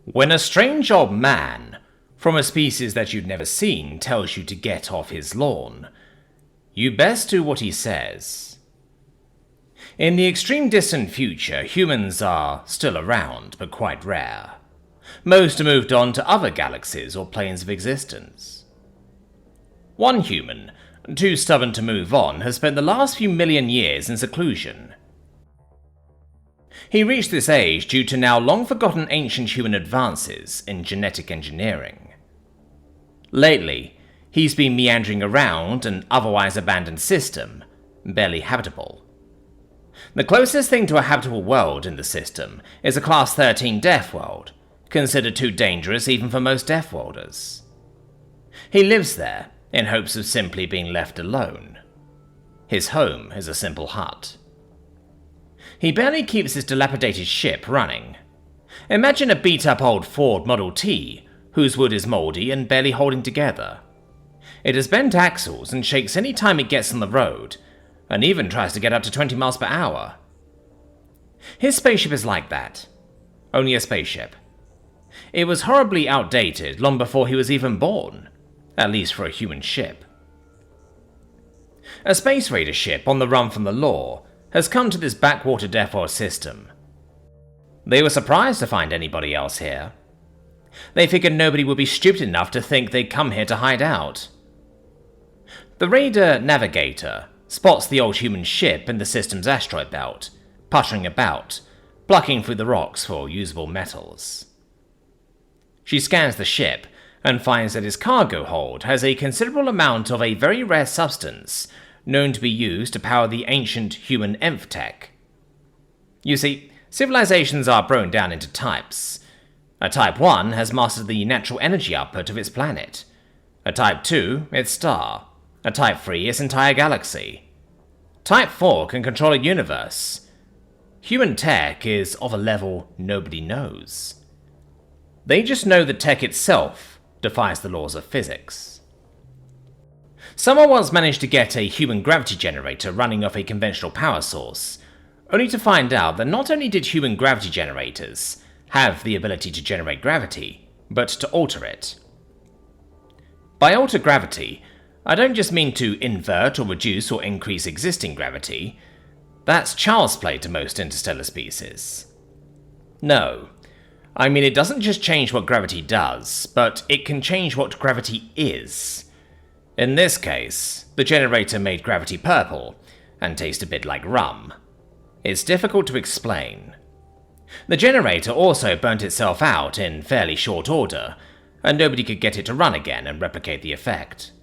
When a strange old man, from a species that you'd never seen, tells you to get off his lawn, you best do what he says. In the extreme distant future, humans are still around, but quite rare. Most are moved on to other galaxies or planes of existence. One human, too stubborn to move on, has spent the last few million years in seclusion. He reached this age due to now long-forgotten ancient human advances in genetic engineering. Lately, he's been meandering around an otherwise abandoned system, barely habitable. The closest thing to a habitable world in the system is a Class 13 Death World, considered too dangerous even for most Death Worlders. He lives there in hopes of simply being left alone. His home is a simple hut. He barely keeps his dilapidated ship running. Imagine a beat-up old Ford Model T, whose wood is mouldy and barely holding together. It has bent axles and shakes any time it gets on the road, and even tries to get up to 20 miles per hour. His spaceship is like that. Only a spaceship. It was horribly outdated long before he was even born, at least for a human ship. A space raider ship on the run from the law has come to this backwater Death World system. They were surprised to find anybody else here. They figured nobody would be stupid enough to think they'd come here to hide out. The Raider Navigator spots the old human ship in the system's asteroid belt, puttering about, plucking through the rocks for usable metals. She scans the ship and finds that its cargo hold has a considerable amount of a very rare substance known to be used to power the ancient human tech. You see, civilizations are broken down into types. A Type 1 has mastered the natural energy output of its planet. A Type 2, its star. A Type 3, its entire galaxy. Type 4 can control a universe. Human tech is of a level nobody knows. They just know that tech itself defies the laws of physics. Someone once managed to get a human gravity generator running off a conventional power source, only to find out that not only did human gravity generators have the ability to generate gravity, but to alter it. By alter gravity, I don't just mean to invert or reduce or increase existing gravity. That's child's play to most interstellar species. No, I mean it doesn't just change what gravity does, but it can change what gravity is. In this case, the generator made gravity purple, and taste a bit like rum. It's difficult to explain. The generator also burnt itself out in fairly short order, and nobody could get it to run again and replicate the effect.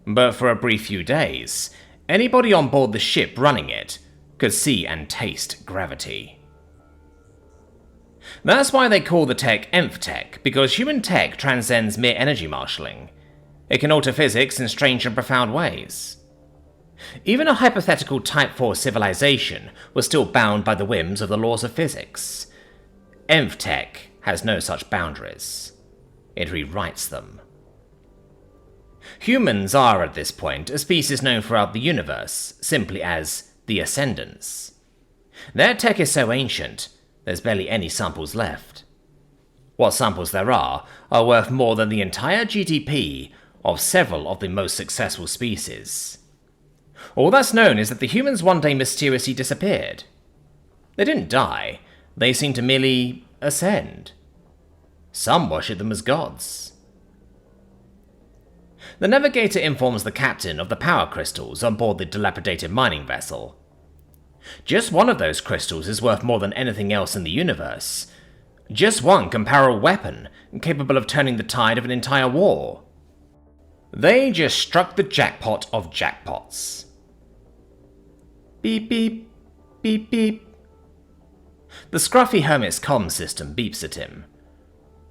But for a brief few days, anybody on board the ship running it could see and taste gravity. That's why they call the tech tech, because human tech transcends mere energy marshalling. It can alter physics in strange and profound ways. Even a hypothetical Type 4 civilization was still bound by the whims of the laws of physics. Tech has no such boundaries. It rewrites them. Humans are, at this point, a species known throughout the universe simply as the Ascendants. Their tech is so ancient, there's barely any samples left. What samples there are worth more than the entire GDP of several of the most successful species. All that's known is that the humans one day mysteriously disappeared. They didn't die, they seemed to merely ascend. Some worship them as gods. The navigator informs the captain of the power crystals on board the dilapidated mining vessel. Just one of those crystals is worth more than anything else in the universe. Just one can power a weapon capable of turning the tide of an entire war. They just struck the jackpot of jackpots. Beep beep, beep beep. The scruffy hermit's comm system beeps at him.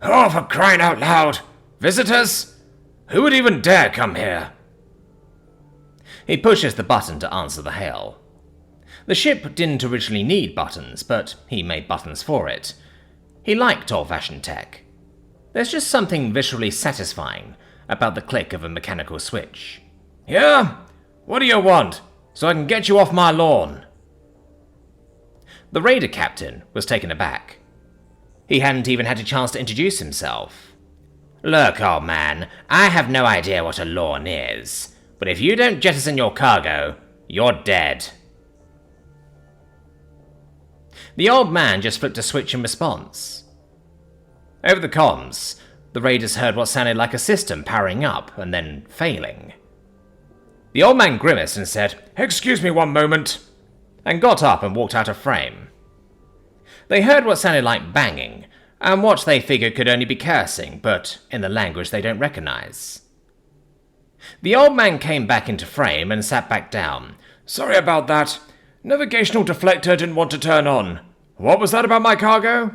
Oh, for crying out loud! Visitors? Who would even dare come here? He pushes the button to answer the hail. The ship didn't originally need buttons, but he made buttons for it. He liked old-fashioned tech. There's just something visually satisfying about the click of a mechanical switch. Yeah? What do you want? So I can get you off my lawn. The raider captain was taken aback. He hadn't even had a chance to introduce himself. "Look, old man, I have no idea what a lawn is, but if you don't jettison your cargo, you're dead." The old man just flipped a switch in response. Over the comms, the raiders heard what sounded like a system powering up and then failing. The old man grimaced and said, "Excuse me one moment," and got up and walked out of frame. They heard what sounded like banging, and what they figured could only be cursing, but in the language they don't recognize. The old man came back into frame and sat back down. "Sorry about that. Navigational deflector didn't want to turn on. What was that about my cargo?"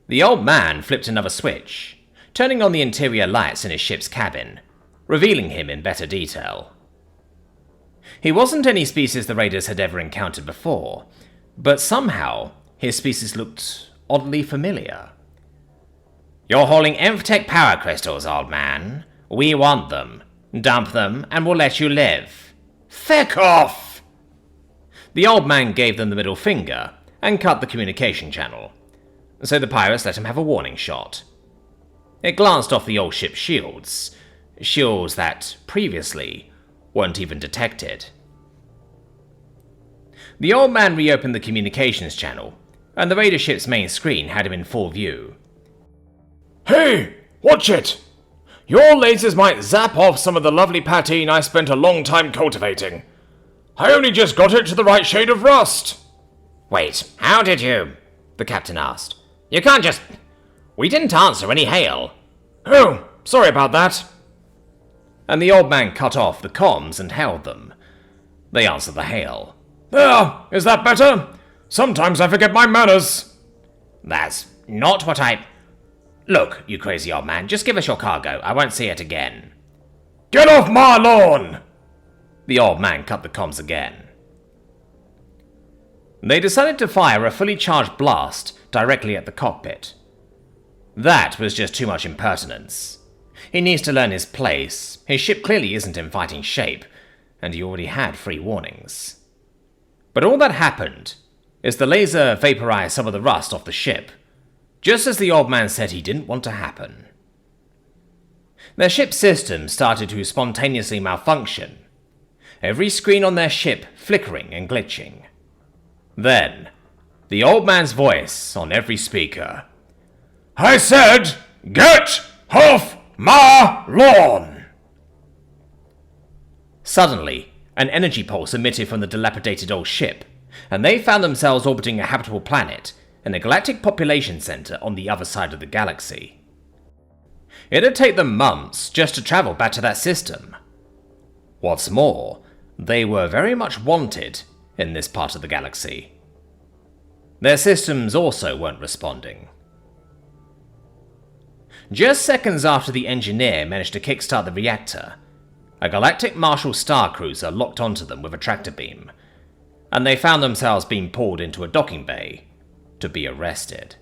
The old man flipped another switch, turning on the interior lights in his ship's cabin, revealing him in better detail. He wasn't any species the raiders had ever encountered before, but somehow his species looked oddly familiar. "You're hauling Nth-Tech power crystals, old man. We want them. Dump them, and we'll let you live." "Feck off!" The old man gave them the middle finger and cut the communication channel, so the pirates let him have a warning shot. It glanced off the old ship's shields that previously weren't even detected. The old man reopened the communications channel, and the raider ship's main screen had him in full view. "Hey, watch it! Your lasers might zap off some of the lovely patine I spent a long time cultivating. I only just got it to the right shade of rust." "Wait, how did you?" the captain asked. "You can't just... We didn't answer any hail." "Oh, sorry about that." And the old man cut off the comms and held them. They answered the hail. "There, is that better? Sometimes I forget my manners." "That's not what I... Look, you crazy old man, just give us your cargo. I won't see it again." "Get off my lawn!" The old man cut the comms again. They decided to fire a fully charged blast directly at the cockpit. That was just too much impertinence. He needs to learn his place. His ship clearly isn't in fighting shape, and he already had 3 warnings. But all that happened is the laser vaporized some of the rust off the ship, just as the old man said he didn't want to happen. Their ship's system started to spontaneously malfunction, every screen on their ship flickering and glitching. Then, the old man's voice on every speaker. "I said, get off my lawn!" Suddenly, an energy pulse emitted from the dilapidated old ship, and they found themselves orbiting a habitable planet in a galactic population center on the other side of the galaxy. It'd take them months just to travel back to that system. What's more, they were very much wanted in this part of the galaxy. Their systems also weren't responding. Just seconds after the engineer managed to kickstart the reactor, a galactic Marshal Star Cruiser locked onto them with a tractor beam, and they found themselves being pulled into a docking bay to be arrested.